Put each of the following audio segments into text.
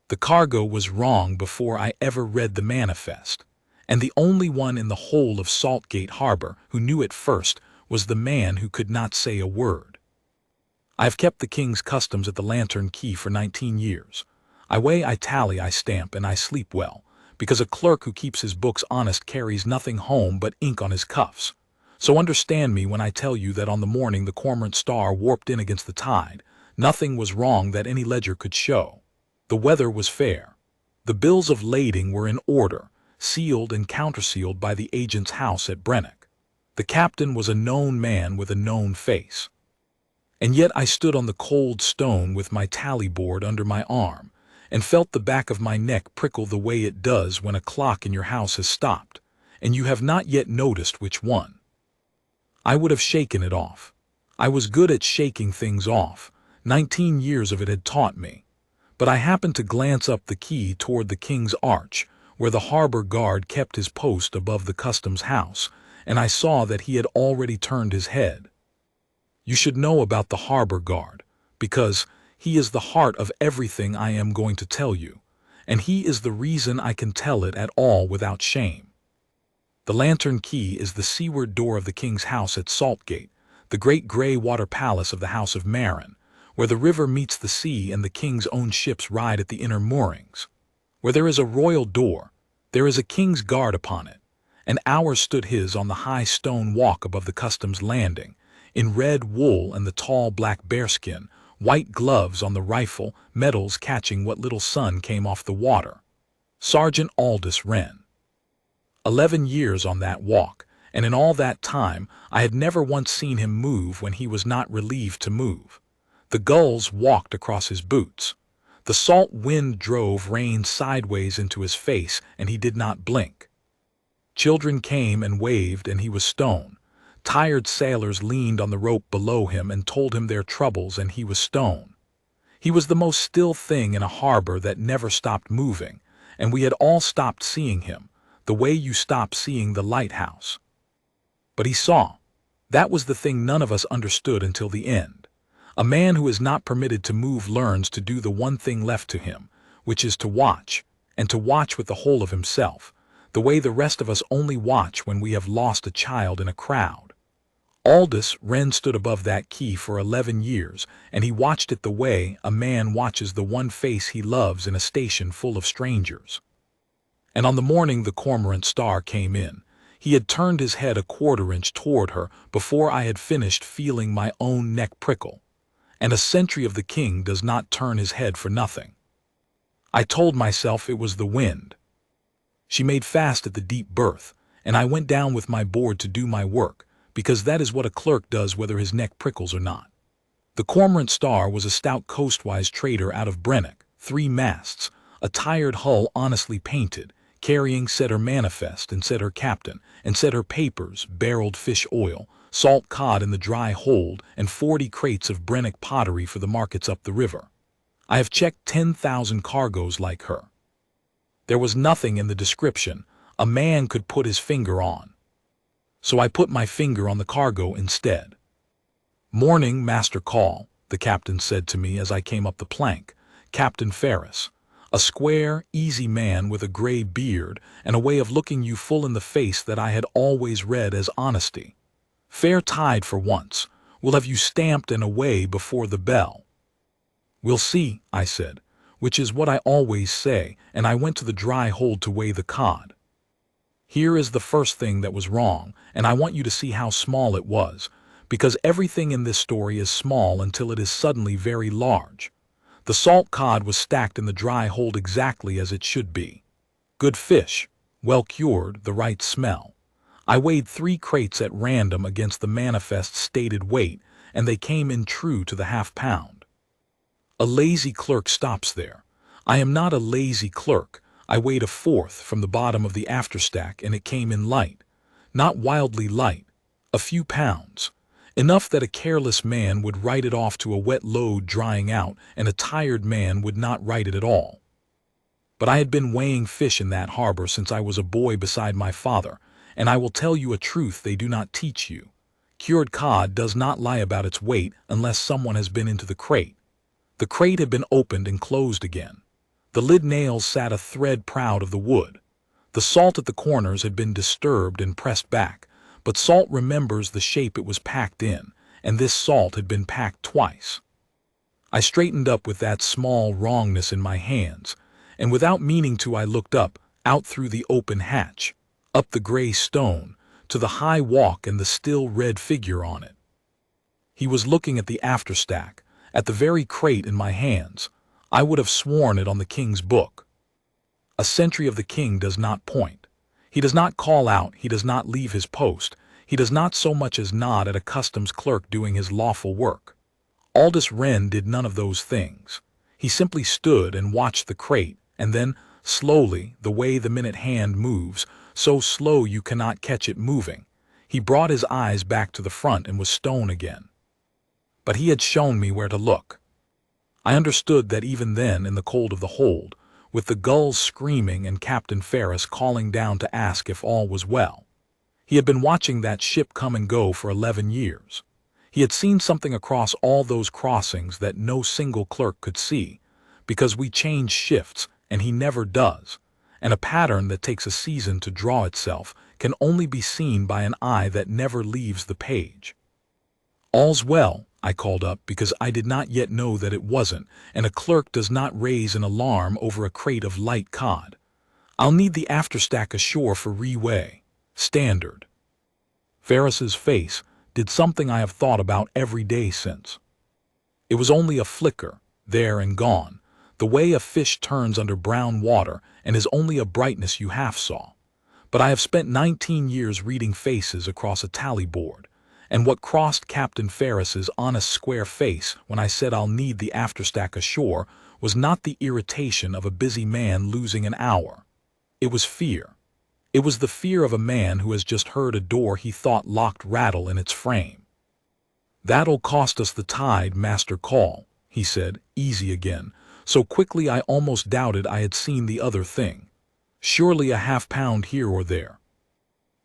The cargo was wrong before I ever read the manifest, and the only one in the whole of Saltgate Harbor who knew it first was the man who could not say a word. I've kept the King's Customs at the Lantern Quay for 19 years. I weigh, I tally, I stamp, and I sleep well, because a clerk who keeps his books honest carries nothing home but ink on his cuffs. So understand me when I tell you that on the morning the Cormorant Star warped in against the tide, nothing was wrong that any ledger could show. The weather was fair. The bills of lading were in order, sealed and countersealed by the agent's house at Brennock. The captain was a known man with a known face. And yet I stood on the cold stone with my tally board under my arm, and felt the back of my neck prickle the way it does when a clock in your house has stopped, and you have not yet noticed which one. I would have shaken it off. I was good at shaking things off. 19 years of it had taught me. But I happened to glance up the quay toward the King's Arch, where the harbor guard kept his post above the customs house, and I saw that he had already turned his head. You should know about the harbor guard, because he is the heart of everything I am going to tell you, and he is the reason I can tell it at all without shame. The Lantern Quay is the seaward door of the King's house at Saltgate, the great grey water palace of the House of Marin, where the river meets the sea and the King's own ships ride at the inner moorings. Where there is a royal door, there is a King's Guard upon it, and ours stood his on the high stone walk above the customs landing, in red wool and the tall black bearskin, white gloves on the rifle, medals catching what little sun came off the water. Sergeant Aldous Wren. 11 years on that walk, and in all that time I had never once seen him move when he was not relieved to move. The gulls walked across his boots. The salt wind drove rain sideways into his face, and he did not blink. Children came and waved, and he was stone. Tired sailors leaned on the rope below him and told him their troubles, and he was stone. He was the most still thing in a harbor that never stopped moving, and we had all stopped seeing him, the way you stop seeing the lighthouse. But he saw. That was the thing none of us understood until the end. A man who is not permitted to move learns to do the one thing left to him, which is to watch, and to watch with the whole of himself, the way the rest of us only watch when we have lost a child in a crowd. Aldous Wren stood above that quay for 11 years, and he watched it the way a man watches the one face he loves in a station full of strangers. And on the morning the Cormorant Star came in, he had turned his head a quarter-inch toward her before I had finished feeling my own neck prickle. And a sentry of the King does not turn his head for nothing. I told myself it was the wind. She made fast at the deep berth, and I went down with my board to do my work, because that is what a clerk does whether his neck prickles or not. The Cormorant Star was a stout coastwise trader out of Brennock, 3 masts, a tired hull honestly painted, carrying said her manifest and said her captain, and said her papers, barreled fish oil, salt cod in the dry hold, and 40 crates of Brennock pottery for the markets up the river. I have checked 10,000 cargoes like her. There was nothing in the description a man could put his finger on. So I put my finger on the cargo instead. "Morning, Master Call," the captain said to me as I came up the plank. Captain Ferris, a square, easy man with a gray beard and a way of looking you full in the face that I had always read as honesty. "Fair tide for once. We'll have you stamped and away before the bell." "We'll see," I said, which is what I always say, and I went to the dry hold to weigh the cod. Here is the first thing that was wrong, and I want you to see how small it was, because everything in this story is small until it is suddenly very large. The salt cod was stacked in the dry hold exactly as it should be. Good fish, well cured, the right smell. I weighed 3 crates at random against the manifest's stated weight, and they came in true to the half-pound. A lazy clerk stops there. I am not a lazy clerk. I weighed 1/4 from the bottom of the afterstack, and it came in light. Not wildly light. A few pounds. Enough that a careless man would write it off to a wet load drying out, and a tired man would not write it at all. But I had been weighing fish in that harbor since I was a boy beside my father, and I will tell you a truth they do not teach you. Cured cod does not lie about its weight unless someone has been into the crate. The crate had been opened and closed again. The lid nails sat a thread proud of the wood. The salt at the corners had been disturbed and pressed back, but salt remembers the shape it was packed in, and this salt had been packed twice. I straightened up with that small wrongness in my hands, and without meaning to I looked up, out through the open hatch, up the gray stone, to the high walk and the still red figure on it. He was looking at the afterstack, at the very crate in my hands. I would have sworn it on the king's book. A sentry of the king does not point. He does not call out, he does not leave his post, he does not so much as nod at a customs clerk doing his lawful work. Aldous Wren did none of those things. He simply stood and watched the crate, and then, slowly, the way the minute hand moves, so slow you cannot catch it moving, he brought his eyes back to the front and was stone again. But he had shown me where to look. I understood that even then, in the cold of the hold, with the gulls screaming and Captain Ferris calling down to ask if all was well. He had been watching that ship come and go for 11 years. He had seen something across all those crossings that no single clerk could see, because we change shifts and he never does, and a pattern that takes a season to draw itself can only be seen by an eye that never leaves the page. "All's well," I called up, because I did not yet know that it wasn't, and a clerk does not raise an alarm over a crate of light cod. "I'll need the afterstack ashore for re-weigh. Standard." Ferris's face did something I have thought about every day since. It was only a flicker, there and gone, the way a fish turns under brown water and is only a brightness you half saw. But I have spent 19 years reading faces across a tally board, and what crossed Captain Ferris's honest square face when I said I'll need the afterstack ashore was not the irritation of a busy man losing an hour. It was fear. It was the fear of a man who has just heard a door he thought locked rattle in its frame. "That'll cost us the tide, Master Call," he said, easy again, so quickly I almost doubted I had seen the other thing. "Surely a half-pound here or there."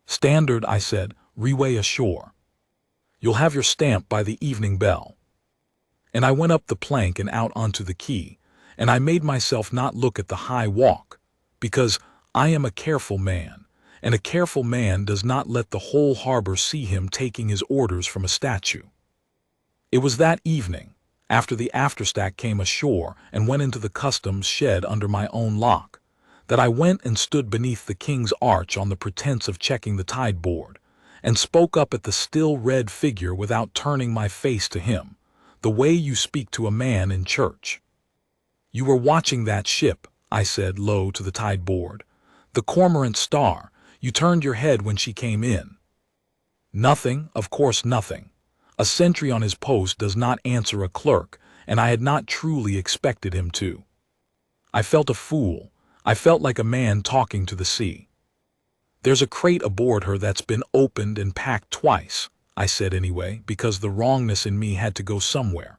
"Standard," I said, "reweigh ashore. You'll have your stamp by the evening bell." And I went up the plank and out onto the quay, and I made myself not look at the high walk, because I am a careful man, and a careful man does not let the whole harbor see him taking his orders from a statue. It was that evening, after the afterstack came ashore and went into the customs shed under my own lock, that I went and stood beneath the King's Arch on the pretense of checking the tide board, and spoke up at the still red figure without turning my face to him, the way you speak to a man in church. "You were watching that ship," I said low to the tide board. "The Cormorant Star. You turned your head when she came in." Nothing, of course nothing. A sentry on his post does not answer a clerk, and I had not truly expected him to. I felt a fool. I felt like a man talking to the sea. "There's a crate aboard her that's been opened and packed twice," I said anyway, because the wrongness in me had to go somewhere.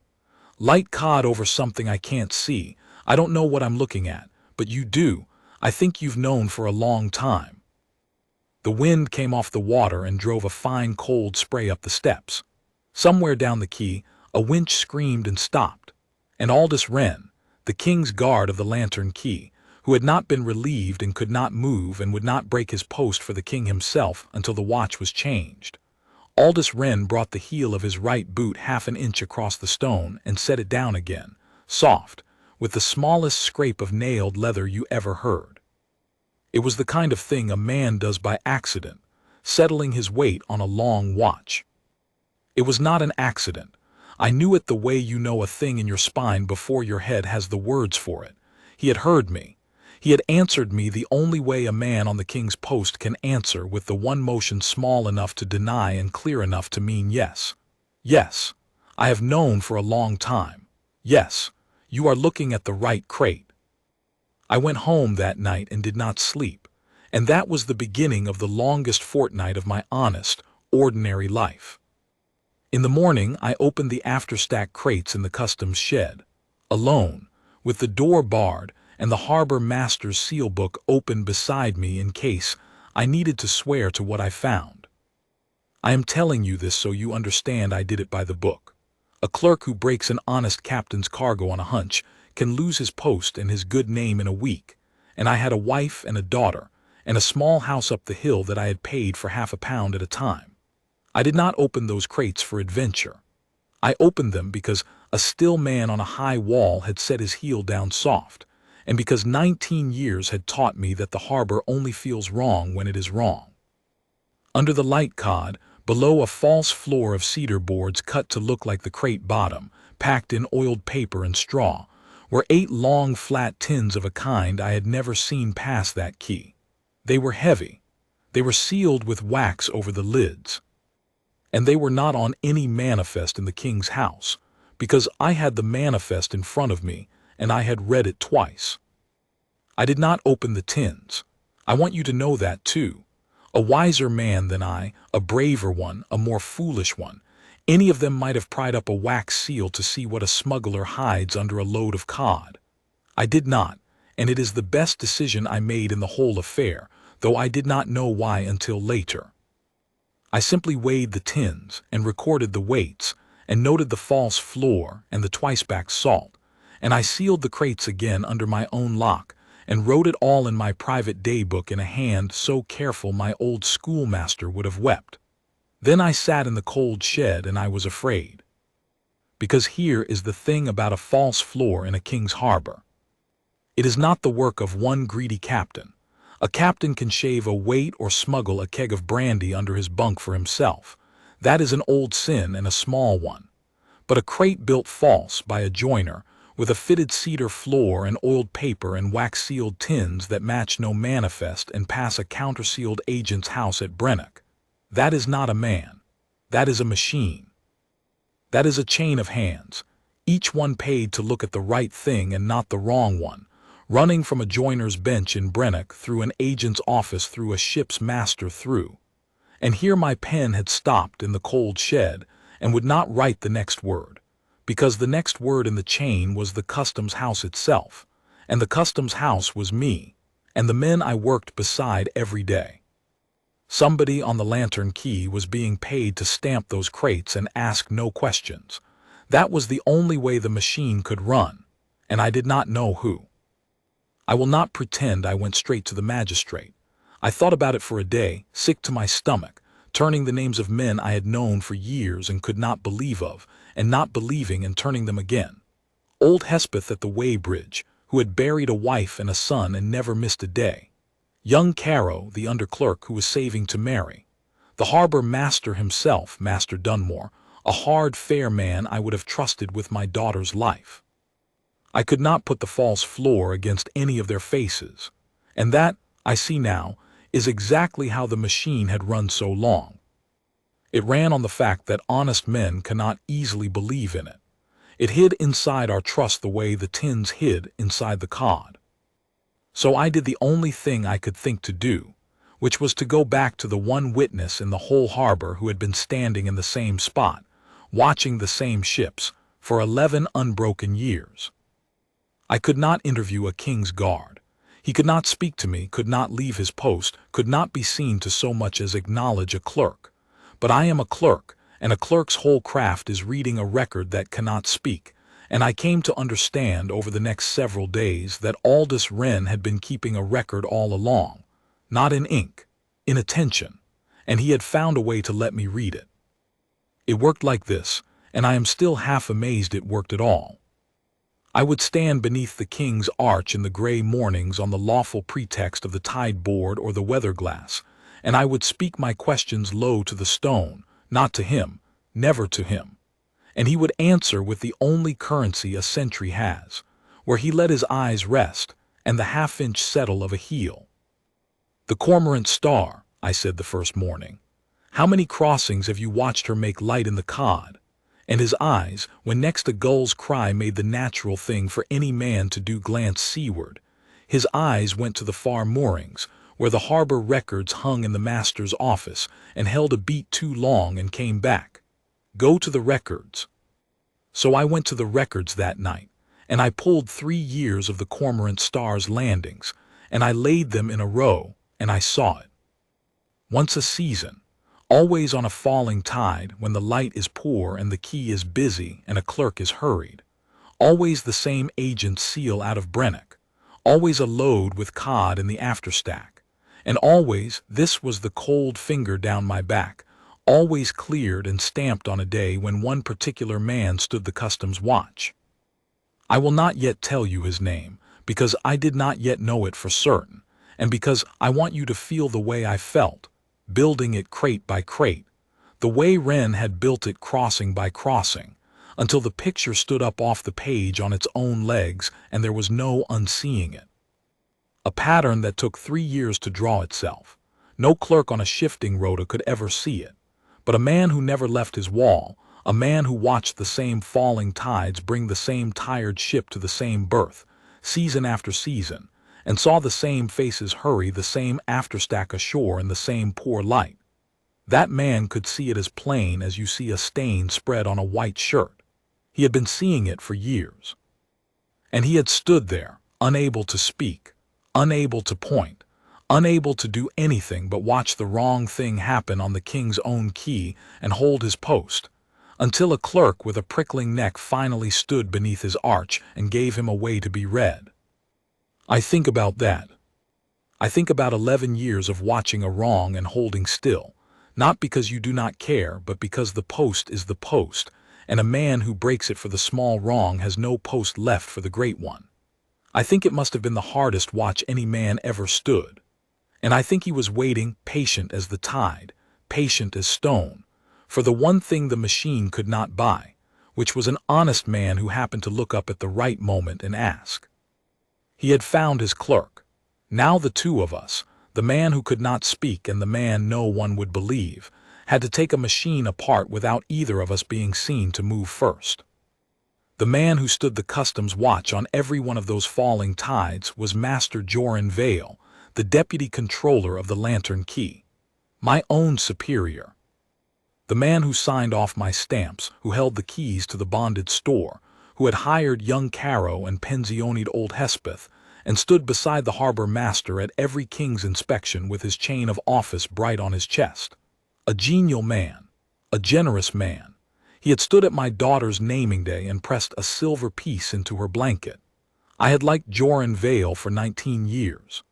"Light cod over something I can't see. I don't know what I'm looking at, but you do. I think you've known for a long time." The wind came off the water and drove a fine cold spray up the steps. Somewhere down the quay, a winch screamed and stopped, and Aldous Wren, the King's Guard of the Lantern Quay, who had not been relieved and could not move and would not break his post for the king himself until the watch was changed. Aldous Wren brought the heel of his right boot half an inch across the stone and set it down again, soft, with the smallest scrape of nailed leather you ever heard. It was the kind of thing a man does by accident, settling his weight on a long watch. It was not an accident. I knew it the way you know a thing in your spine before your head has the words for it. He had heard me. He had answered me the only way a man on the king's post can answer, with the one motion small enough to deny and clear enough to mean yes. "Yes, I have known for a long time. Yes, you are looking at the right crate." I went home that night and did not sleep, and that was the beginning of the longest fortnight of my honest, ordinary life. In the morning I opened the afterstack crates in the customs shed, alone, with the door barred and the harbor master's seal book open beside me in case I needed to swear to what I found. I am telling you this so you understand I did it by the book. A clerk who breaks an honest captain's cargo on a hunch can lose his post and his good name in a week, and I had a wife and a daughter, and a small house up the hill that I had paid for £half at a time. I did not open those crates for adventure. I opened them because a still man on a high wall had set his heel down soft, and because 19 years had taught me that the harbor only feels wrong when it is wrong. Under the light cod, below a false floor of cedar boards cut to look like the crate bottom, packed in oiled paper and straw, were 8 long flat tins of a kind I had never seen pass that quay. They were heavy. They were sealed with wax over the lids. And they were not on any manifest in the king's house, because I had the manifest in front of me, and I had read it twice. I did not open the tins. I want you to know that too. A wiser man than I, a braver one, a more foolish one, any of them might have pried up a wax seal to see what a smuggler hides under a load of cod. I did not, and it is the best decision I made in the whole affair, though I did not know why until later. I simply weighed the tins and recorded the weights and noted the false floor and the twice-backed salt, and I sealed the crates again under my own lock and wrote it all in my private daybook in a hand so careful my old schoolmaster would have wept. Then I sat in the cold shed and I was afraid. Because here is the thing about a false floor in a king's harbor. It is not the work of one greedy captain. A captain can shave a weight or smuggle a keg of brandy under his bunk for himself. That is an old sin and a small one. But a crate built false by a joiner, with a fitted cedar floor and oiled paper and wax-sealed tins that match no manifest and pass a countersealed agent's house at Brennock. That is not a man. That is a machine. That is a chain of hands, each one paid to look at the right thing and not the wrong one, running from a joiner's bench in Brennock through an agent's office through a ship's master through. And here my pen had stopped in the cold shed and would not write the next word, because the next word in the chain was the customs house itself, and the customs house was me, and the men I worked beside every day. Somebody on the Lantern Quay was being paid to stamp those crates and ask no questions. That was the only way the machine could run, and I did not know who. I will not pretend I went straight to the magistrate. I thought about it for a day, sick to my stomach, turning the names of men I had known for years and could not believe of, and not believing and turning them again. Old Hespeth at the Weybridge, who had buried a wife and a son and never missed a day. Young Carow, the under clerk who was saving to marry. The harbor master himself, Master Dunmore, a hard, fair man I would have trusted with my daughter's life. I could not put the false floor against any of their faces, and that, I see now, is exactly how the machine had run so long. It ran on the fact that honest men cannot easily believe in it. It hid inside our trust the way the tins hid inside the cod. So I did the only thing I could think to do, which was to go back to the one witness in the whole harbor who had been standing in the same spot, watching the same ships, for 11 unbroken years. I could not interview a king's guard. He could not speak to me, could not leave his post, could not be seen to so much as acknowledge a clerk. But I am a clerk, and a clerk's whole craft is reading a record that cannot speak, and I came to understand over the next several days that Aldous Wren had been keeping a record all along, not in ink, in attention, and he had found a way to let me read it. It worked like this, and I am still half amazed it worked at all. I would stand beneath the King's Arch in the gray mornings on the lawful pretext of the tide board or the weather glass, and I would speak my questions low to the stone, not to him, never to him. And he would answer with the only currency a sentry has, where he let his eyes rest, and the half-inch settle of a heel. "The Cormorant Star," I said the first morning. "How many crossings have you watched her make light in the cod?" And his eyes, when next a gull's cry made the natural thing for any man to do glance seaward, his eyes went to the far moorings, where the harbor records hung in the master's office and held a beat too long and came back. Go to the records. So I went to the records that night, and I pulled 3 years of the Cormorant Star's landings, and I laid them in a row, and I saw it. Once a season, always on a falling tide when the light is poor and the quay is busy and a clerk is hurried. always the same agent seal out of Brennock, always a load with cod in the afterstack, and always this was the cold finger down my back, always cleared and stamped on a day when one particular man stood the customs watch. I will not yet tell you his name, because I did not yet know it for certain, and because I want you to feel the way I felt, building it crate by crate, the way Wren had built it crossing by crossing, until the picture stood up off the page on its own legs and there was no unseeing it. A pattern that took 3 years to draw itself. No clerk on a shifting rota could ever see it, but a man who never left his wall, a man who watched the same falling tides bring the same tired ship to the same berth, season after season, and saw the same faces hurry the same afterstack ashore in the same poor light. That man could see it as plain as you see a stain spread on a white shirt. He had been seeing it for years. And he had stood there, unable to speak, unable to point, unable to do anything but watch the wrong thing happen on the king's own quay and hold his post, until a clerk with a prickling neck finally stood beneath his arch and gave him a way to be read. I think about that. I think about 11 years of watching a wrong and holding still, not because you do not care, but because the post is the post, and a man who breaks it for the small wrong has no post left for the great one. I think it must have been the hardest watch any man ever stood. And I think he was waiting, patient as the tide, patient as stone, for the one thing the machine could not buy, which was an honest man who happened to look up at the right moment and ask. He had found his clerk. Now the two of us, the man who could not speak and the man no one would believe, had to take a machine apart without either of us being seen to move first. The man who stood the customs watch on every one of those falling tides was Master Joran Vale, the deputy controller of the Lantern Quay, my own superior. The man who signed off my stamps, who held the keys to the bonded store, who had hired young Caro and pensionied old Hespeth, and stood beside the harbor master at every king's inspection with his chain of office bright on his chest. A genial man, a generous man. He had stood at my daughter's naming day and pressed a silver piece into her blanket. I had liked Joran Vale for 19 years.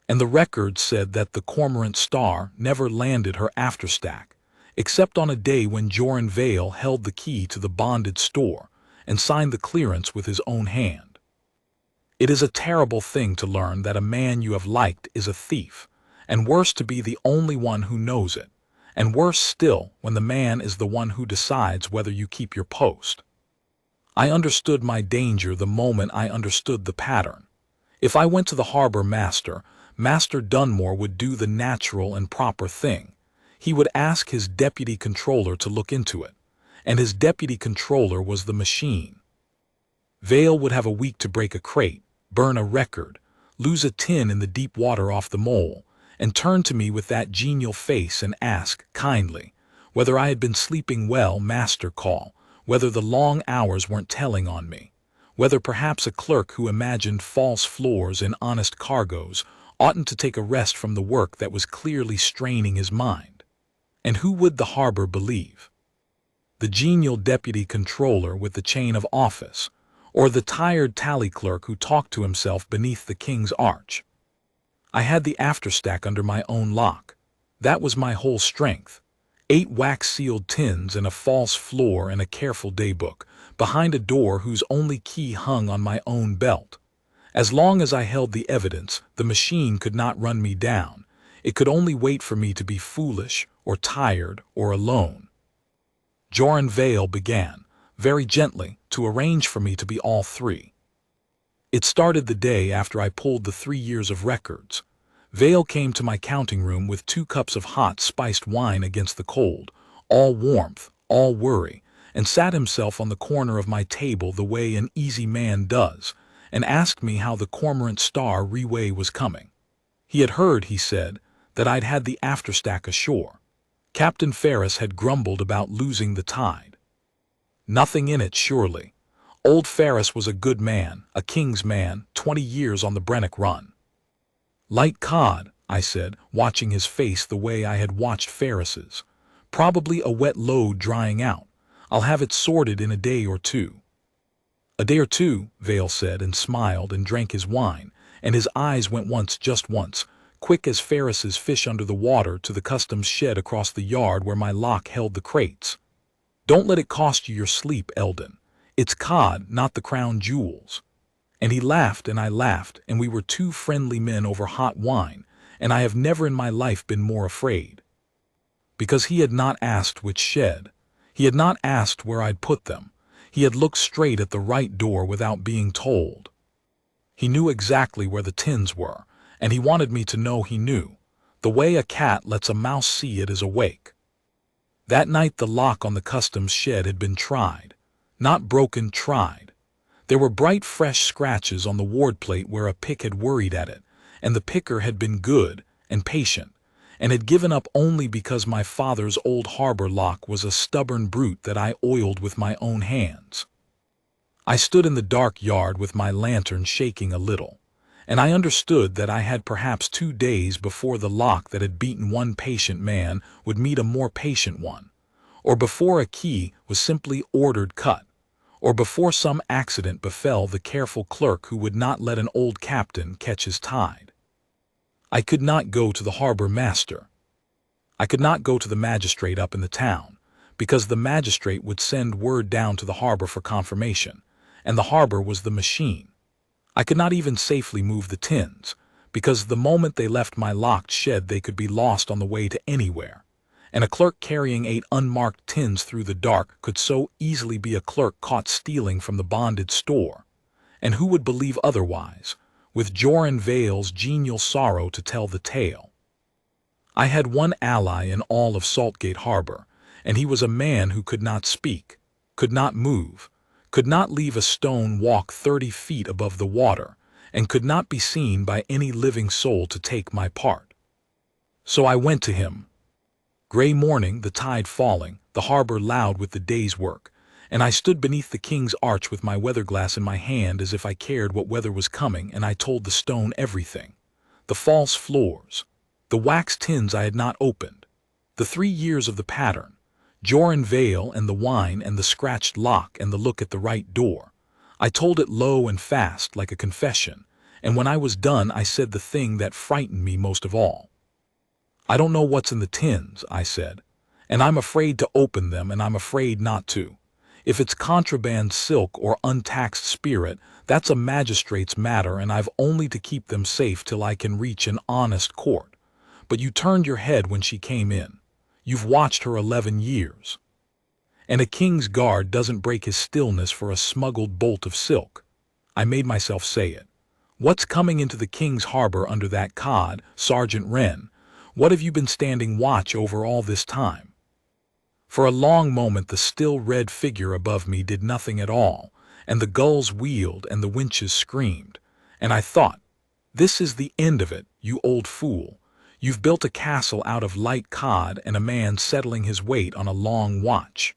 And the record said that the Cormorant Star never landed her afterstack, except on a day when Joran Vale held the key to the bonded store and signed the clearance with his own hand. It is a terrible thing to learn that a man you have liked is a thief, and worse to be the only one who knows it, and worse still when the man is the one who decides whether you keep your post. I understood my danger the moment I understood the pattern. If I went to the harbor master, Master Dunmore would do the natural and proper thing. He would ask his deputy controller to look into it, and his deputy controller was the machine. Vale would have a week to break a crate, burn a record, lose a tin in the deep water off the mole, and turn to me with that genial face and ask, kindly, whether I had been sleeping well, master call, whether the long hours weren't telling on me, whether perhaps a clerk who imagined false floors in honest cargoes oughtn't to take a rest from the work that was clearly straining his mind. And who would the harbor believe? The genial deputy controller with the chain of office, or the tired tally clerk who talked to himself beneath the king's arch? I had the afterstack under my own lock. That was my whole strength. 8 wax-sealed tins and a false floor and a careful daybook, behind a door whose only key hung on my own belt. As long as I held the evidence, the machine could not run me down. It could only wait for me to be foolish, or tired, or alone. Joran Vale began, very gently, to arrange for me to be all three. It started the day after I pulled the 3 years of records. Vale came to my counting room with 2 cups of hot spiced wine against the cold, all warmth, all worry, and sat himself on the corner of my table the way an easy man does, and asked me how the Cormorant Star reway was coming. He had heard, he said, that I'd had the afterstack ashore. Captain Ferris had grumbled about losing the tide. Nothing in it, surely. Old Ferris was a good man, a king's man, 20 years on the Brennock run. Light cod, I said, watching his face the way I had watched Ferris's. Probably a wet load drying out. I'll have it sorted in a day or 2. "A day or two," Vale said, and smiled and drank his wine, and his eyes went once, just once, quick as Ferris's fish under the water, to the customs shed across the yard where my lock held the crates. "Don't let it cost you your sleep, Eldon. It's cod, not the crown jewels." And he laughed and I laughed, and we were two friendly men over hot wine, and I have never in my life been more afraid. Because he had not asked which shed. He had not asked where I'd put them. He had looked straight at the right door without being told. He knew exactly where the tins were, and he wanted me to know he knew. The way a cat lets a mouse see it is awake. That night the lock on the customs shed had been tried. Not broken, tried. There were bright fresh scratches on the ward plate where a pick had worried at it, and the picker had been good and patient, and had given up only because my father's old harbor lock was a stubborn brute that I oiled with my own hands. I stood in the dark yard with my lantern shaking a little, and I understood that I had perhaps 2 days before the lock that had beaten one patient man would meet a more patient one, or before a key was simply ordered cut, or before some accident befell the careful clerk who would not let an old captain catch his tide. I could not go to the harbor master. I could not go to the magistrate up in the town, because the magistrate would send word down to the harbor for confirmation, and the harbor was the machine. I could not even safely move the tins, because the moment they left my locked shed they could be lost on the way to anywhere, and a clerk carrying 8 unmarked tins through the dark could so easily be a clerk caught stealing from the bonded store. And who would believe otherwise, with Joran Vale's genial sorrow to tell the tale? I had one ally in all of Saltgate Harbor, and he was a man who could not speak, could not move, could not leave a stone walk 30 feet above the water, and could not be seen by any living soul to take my part. So I went to him. Gray morning, the tide falling, the harbor loud with the day's work, and I stood beneath the King's Arch with my weatherglass in my hand as if I cared what weather was coming, and I told the stone everything. The false floors, the wax tins I had not opened, the 3 years of the pattern, Joran Vale and the wine and the scratched lock and the look at the right door. I told it low and fast like a confession, and when I was done I said the thing that frightened me most of all. "I don't know what's in the tins," I said, "and I'm afraid to open them, and I'm afraid not to. If it's contraband silk or untaxed spirit, that's a magistrate's matter, and I've only to keep them safe till I can reach an honest court. But you turned your head when she came in. You've watched her 11 years. And a KingsGuard doesn't break his stillness for a smuggled bolt of silk." I made myself say it. "What's coming into the King's Harbor under that cod, Sergeant Wren? What have you been standing watch over all this time?" For a long moment the still red figure above me did nothing at all, and the gulls wheeled and the winches screamed, and I thought, "This is the end of it, you old fool. You've built a castle out of light cod and a man settling his weight on a long watch."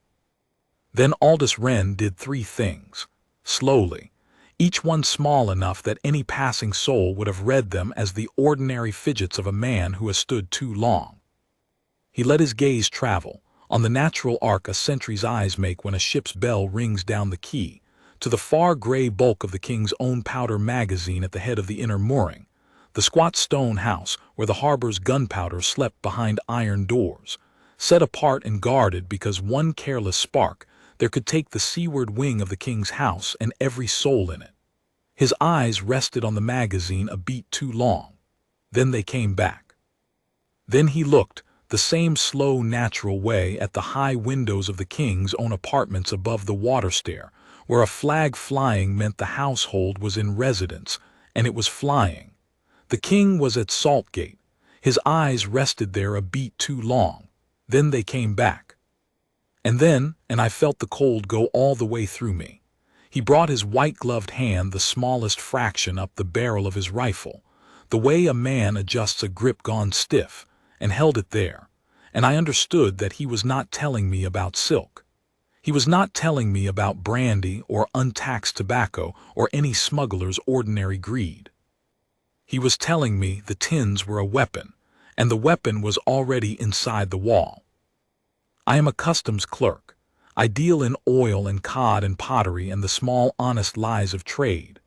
Then Aldous Wren did 3 things, slowly, each one small enough that any passing soul would have read them as the ordinary fidgets of a man who has stood too long. He let his gaze travel, on the natural arc a sentry's eyes make when a ship's bell rings down the quay, to the far gray bulk of the King's own powder magazine at the head of the inner mooring, the squat stone house where the harbor's gunpowder slept behind iron doors, set apart and guarded because one careless spark there could take the seaward wing of the King's house and every soul in it. His eyes rested on the magazine a beat too long. Then they came back. Then he looked, the same slow, natural way, at the high windows of the King's own apartments above the water stair, where a flag flying meant the household was in residence, and it was flying. The King was at Saltgate. His eyes rested there a beat too long. Then they came back. And I felt the cold go all the way through me. He brought his white-gloved hand the smallest fraction up the barrel of his rifle, the way a man adjusts a grip gone stiff, and held it there, and I understood that he was not telling me about silk. He was not telling me about brandy or untaxed tobacco or any smuggler's ordinary greed. He was telling me the tins were a weapon, and the weapon was already inside the wall. I am a customs clerk. I deal in oil and cod and pottery and the small honest lies of trade.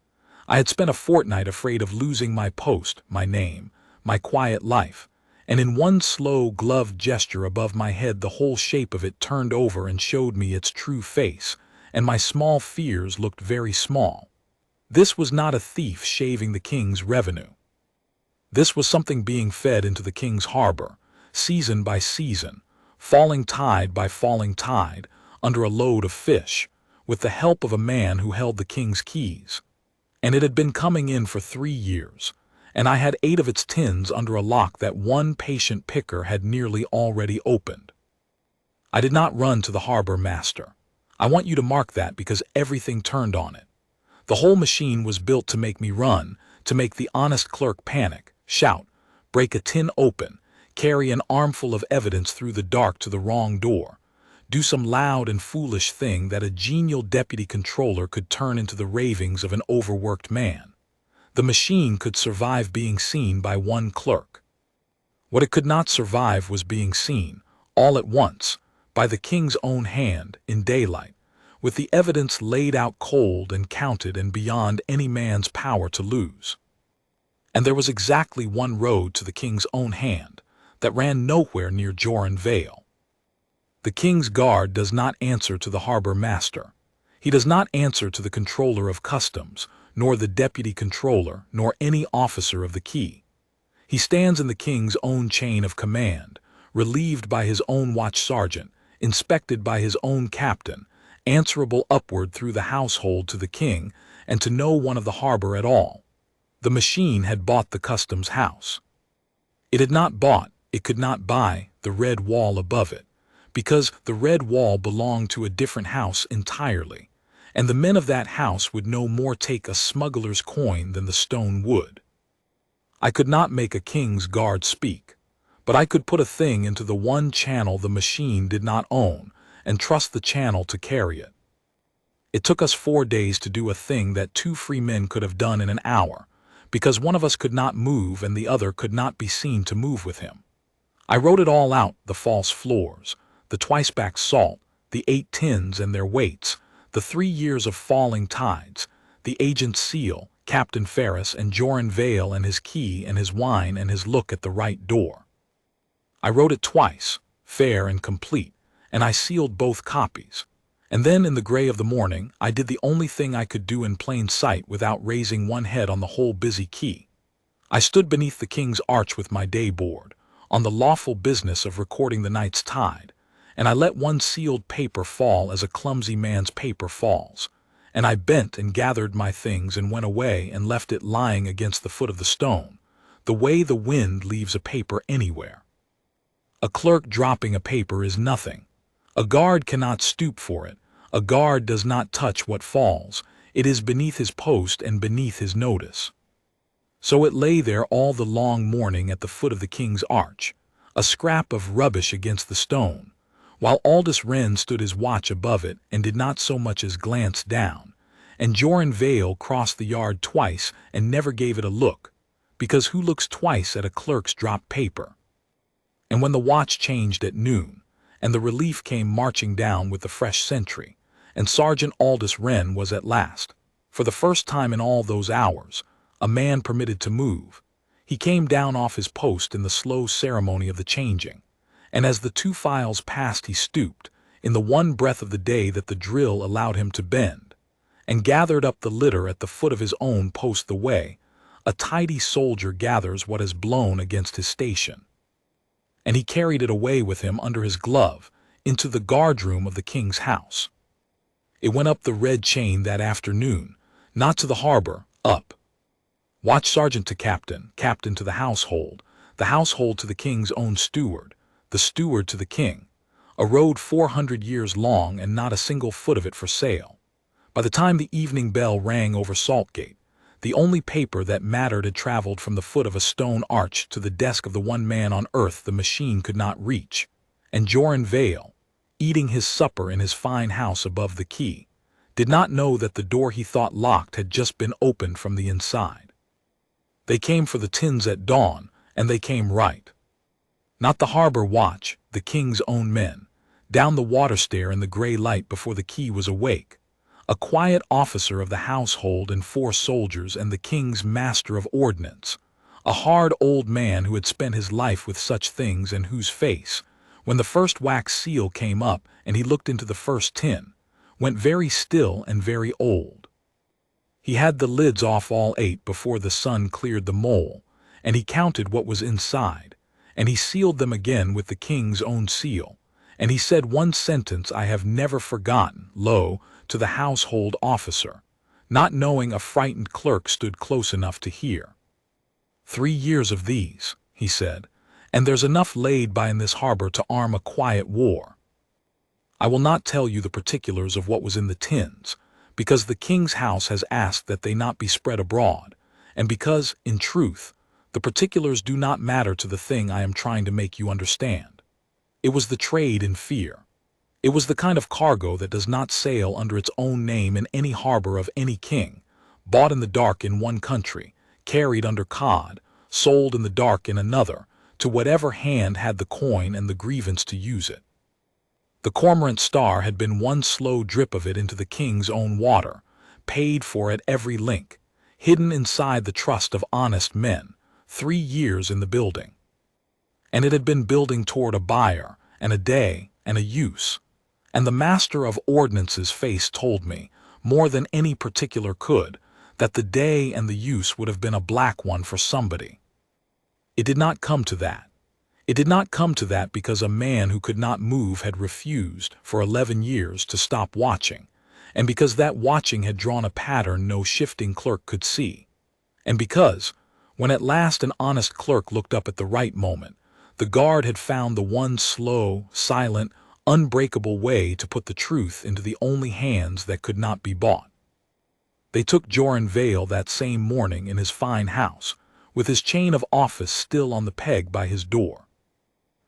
I had spent a fortnight afraid of losing my post, my name, my quiet life, and in one slow, gloved gesture above my head the whole shape of it turned over and showed me its true face, and my small fears looked very small. This was not a thief shaving the king's revenue. This was something being fed into the king's harbor, season by season, falling tide by falling tide, under a load of fish, with the help of a man who held the king's keys. And it had been coming in for 3 years, and I had 8 of its tins under a lock that one patient picker had nearly already opened. I did not run to the harbor master. I want you to mark that because everything turned on it. The whole machine was built to make me run, to make the honest clerk panic, shout, break a tin open, carry an armful of evidence through the dark to the wrong door, do some loud and foolish thing that a genial deputy controller could turn into the ravings of an overworked man. The machine could survive being seen by one clerk. What it could not survive was being seen, all at once, by the king's own hand, in daylight, with the evidence laid out cold and counted and beyond any man's power to lose. And there was exactly one road to the king's own hand that ran nowhere near Joran Vale. The KingsGuard does not answer to the harbor master. He does not answer to the controller of customs, nor the deputy controller, nor any officer of the quay. He stands in the king's own chain of command, relieved by his own watch sergeant, inspected by his own captain, answerable upward through the household to the king and to no one of the harbor at all. The machine had bought the customs house. It had not bought, it could not buy, the red wall above it, because the red wall belonged to a different house entirely, and the men of that house would no more take a smuggler's coin than the stone would. I could not make a KingsGuard speak, but I could put a thing into the one channel the machine did not own and trust the channel to carry it. It took us 4 days to do a thing that 2 free men could have done in an hour, because one of us could not move and the other could not be seen to move with him. I wrote it all out, the false floors, the twice-back salt, the 8 tins and their weights, the 3 years of falling tides, the agent's seal, Captain Ferris and Joran Vale and his key and his wine and his look at the right door. I wrote it twice, fair and complete, and I sealed both copies. And then in the gray of the morning I did the only thing I could do in plain sight without raising one head on the whole busy quay. I stood beneath the king's arch with my day board, on the lawful business of recording the night's tide, and I let one sealed paper fall as a clumsy man's paper falls, and I bent and gathered my things and went away and left it lying against the foot of the stone, the way the wind leaves a paper anywhere. A clerk dropping a paper is nothing. A guard cannot stoop for it. A guard does not touch what falls. It is beneath his post and beneath his notice. So it lay there all the long morning at the foot of the king's arch, a scrap of rubbish against the stone, while Aldous Wren stood his watch above it and did not so much as glance down, and Joran Vale crossed the yard twice and never gave it a look, because who looks twice at a clerk's dropped paper? And when the watch changed at noon, and the relief came marching down with the fresh sentry, and Sergeant Aldous Wren was at last, for the first time in all those hours, a man permitted to move, he came down off his post in the slow ceremony of the changing, and as the 2 files passed he stooped, in the one breath of the day that the drill allowed him to bend, and gathered up the litter at the foot of his own post the way a tidy soldier gathers what has blown against his station. And he carried it away with him under his glove into the guardroom of the king's house. It went up the red chain that afternoon, not to the harbor, up. Watch sergeant to captain, captain to the household to the king's own steward, the steward to the king, a road 400 years long and not a single foot of it for sale. By the time the evening bell rang over Saltgate, the only paper that mattered had traveled from the foot of a stone arch to the desk of the one man on earth the machine could not reach, and Joran Vale, eating his supper in his fine house above the quay, did not know that the door he thought locked had just been opened from the inside. They came for the tins at dawn, and they came right. Not the harbor watch, the king's own men, down the water stair in the gray light before the quay was awake. A quiet officer of the household and 4 soldiers and the king's master of ordnance. A hard old man who had spent his life with such things and whose face, when the first wax seal came up and he looked into the first tin, went very still and very old. He had the lids off all 8 before the sun cleared the mole, and he counted what was inside, and he sealed them again with the king's own seal, and he said one sentence I have never forgotten, low, to the household officer, not knowing a frightened clerk stood close enough to hear. 3 years of these, he said, and there's enough laid by in this harbor to arm a quiet war. I will not tell you the particulars of what was in the tins, because the king's house has asked that they not be spread abroad, and because, in truth, the particulars do not matter to the thing I am trying to make you understand. It was the trade in fear. It was the kind of cargo that does not sail under its own name in any harbor of any king, bought in the dark in one country, carried under cod, sold in the dark in another, to whatever hand had the coin and the grievance to use it. The Cormorant Star had been one slow drip of it into the king's own water, paid for at every link, hidden inside the trust of honest men, 3 years in the building. And it had been building toward a buyer, and a day, and a use. And the master of ordnance's face told me, more than any particular could, that the day and the use would have been a black one for somebody. It did not come to that. It did not come to that because a man who could not move had refused, for 11 years, to stop watching, and because that watching had drawn a pattern no shifting clerk could see, and because, when at last an honest clerk looked up at the right moment, the guard had found the one slow, silent, unbreakable way to put the truth into the only hands that could not be bought. They took Joran Vale that same morning in his fine house, with his chain of office still on the peg by his door.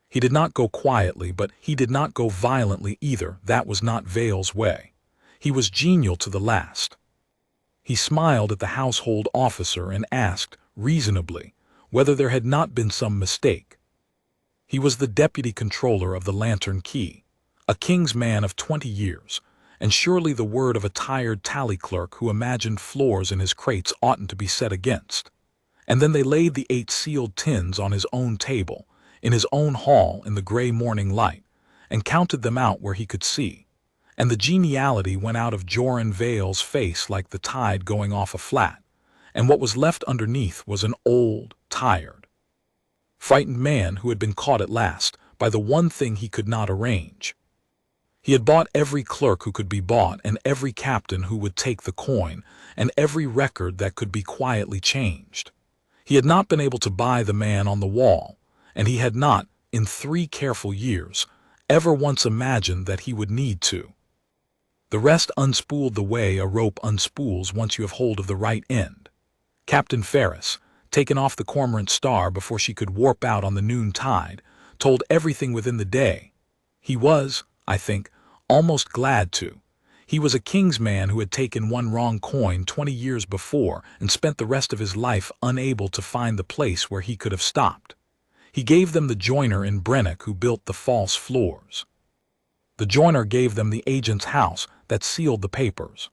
He did not go quietly, but he did not go violently either. That was not Vale's way. He was genial to the last. He smiled at the household officer and asked, reasonably, whether there had not been some mistake. He was the deputy controller of the Lantern Quay, a king's man of 20 years, and surely the word of a tired tally clerk who imagined floors in his crates oughtn't to be set against. And then they laid the 8 sealed tins on his own table, in his own hall in the gray morning light, and counted them out where he could see, and the geniality went out of Joran Vale's face like the tide going off a flat, and what was left underneath was an old, tired, frightened man who had been caught at last by the one thing he could not arrange. He had bought every clerk who could be bought, and every captain who would take the coin, and every record that could be quietly changed. He had not been able to buy the man on the wall, and he had not, in 3 careful years, ever once imagined that he would need to. The rest unspooled the way a rope unspools once you have hold of the right end. Captain Ferris, taken off the Cormorant Star before she could warp out on the noon tide, told everything within the day. He was, I think, almost glad to. He was a king's man who had taken one wrong coin 20 years before and spent the rest of his life unable to find the place where he could have stopped. He gave them the joiner in Brennock who built the false floors. The joiner gave them the agent's house that sealed the papers.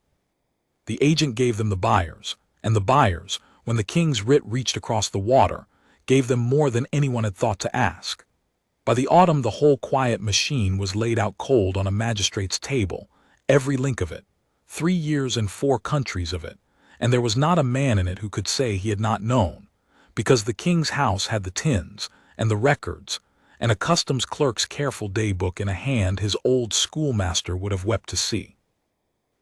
The agent gave them the buyers, and the buyers, when the king's writ reached across the water, gave them more than anyone had thought to ask. By the autumn the whole quiet machine was laid out cold on a magistrate's table, every link of it, 3 years and 4 countries of it, and there was not a man in it who could say he had not known, because the king's house had the tins, and the records, and a customs clerk's careful day-book in a hand his old schoolmaster would have wept to see.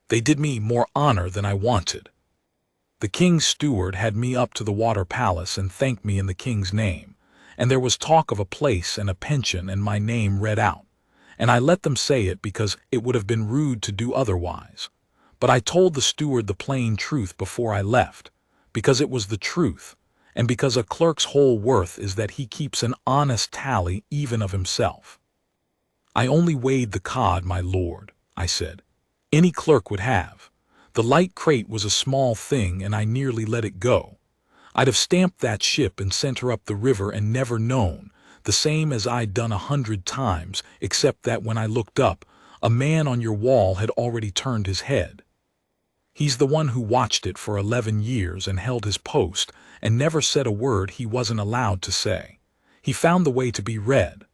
They did me more honor than I wanted. The king's steward had me up to the water palace and thanked me in the king's name, and there was talk of a place and a pension and my name read out, and I let them say it because it would have been rude to do otherwise. But I told the steward the plain truth before I left, because it was the truth, and because a clerk's whole worth is that he keeps an honest tally even of himself. I only weighed the cod, my lord, I said. Any clerk would have. The light crate was a small thing, and I nearly let it go. I'd have stamped that ship and sent her up the river and never known the same as I'd done 100 times, except that when I looked up, a man on your wall had already turned his head. He's the one who watched it for 11 years and held his post and never said a word he wasn't allowed to say. He found the way to be read.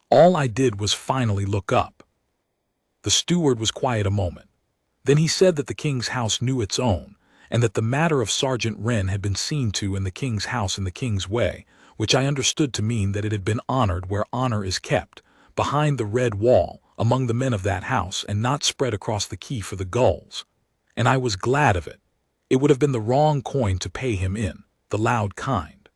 All I did was finally look up. The steward was quiet a moment. Then he said that the king's house knew its own, and that the matter of Sergeant Wren had been seen to in the king's house in the king's way, which I understood to mean that it had been honored where honor is kept, behind the red wall, among the men of that house, and not spread across the quay for the gulls. And I was glad of it. It would have been the wrong coin to pay him in, the loud kind.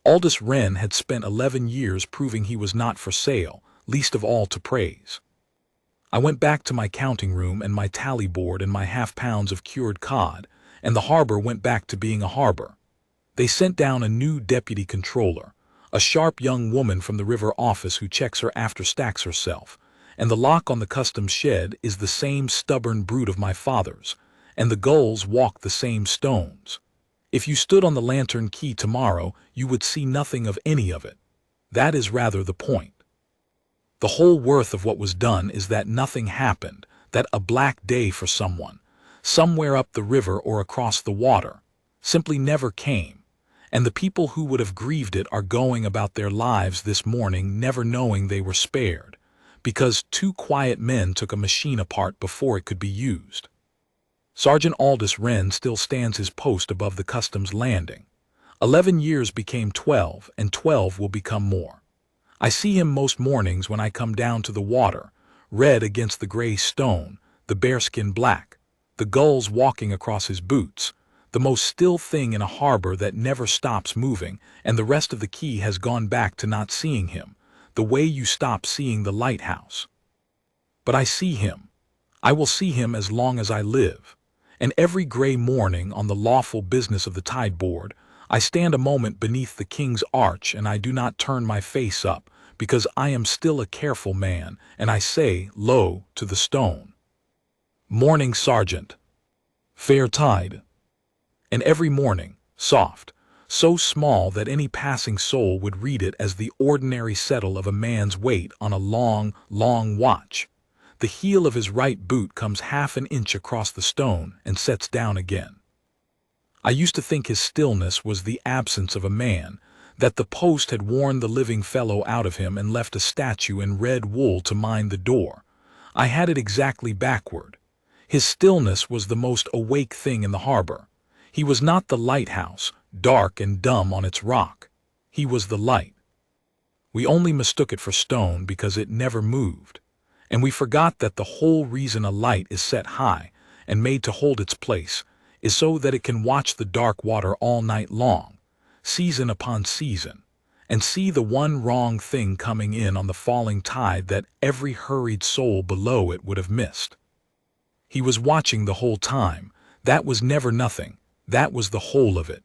Aldous Wren had spent 11 years proving he was not for sale, least of all to praise. I went back to my counting room and my tally board and my half-pounds of cured cod, and the harbor went back to being a harbor. They sent down a new deputy controller, a sharp young woman from the river office who checks her after stacks herself, and the lock on the customs shed is the same stubborn brute of my father's, and the gulls walk the same stones. If you stood on the Lantern Quay tomorrow, you would see nothing of any of it. That is rather the point. The whole worth of what was done is that nothing happened, that a black day for someone, somewhere up the river or across the water, simply never came, and the people who would have grieved it are going about their lives this morning never knowing they were spared, because 2 quiet men took a machine apart before it could be used. Sergeant Aldous Wren still stands his post above the customs landing. 11 years became 12, and 12 will become more. I see him most mornings when I come down to the water, red against the gray stone, the bearskin black, the gulls walking across his boots, the most still thing in a harbor that never stops moving, and the rest of the quay has gone back to not seeing him, the way you stop seeing the lighthouse. But I see him. I will see him as long as I live. And every gray morning on the lawful business of the tide board, I stand a moment beneath the king's arch and I do not turn my face up, because I am still a careful man, and I say, lo, to the stone, "Morning, Sergeant. Fair tide." And every morning, soft, so small that any passing soul would read it as the ordinary settle of a man's weight on a long, long watch, the heel of his right boot comes half an inch across the stone and sets down again. I used to think his stillness was the absence of a man, that the post had worn the living fellow out of him and left a statue in red wool to mind the door. I had it exactly backward. His stillness was the most awake thing in the harbor. He was not the lighthouse, dark and dumb on its rock. He was the light. We only mistook it for stone because it never moved, and we forgot that the whole reason a light is set high and made to hold its place is so that it can watch the dark water all night long, season upon season, and see the one wrong thing coming in on the falling tide that every hurried soul below it would have missed. He was watching the whole time. That was never nothing. That was the whole of it.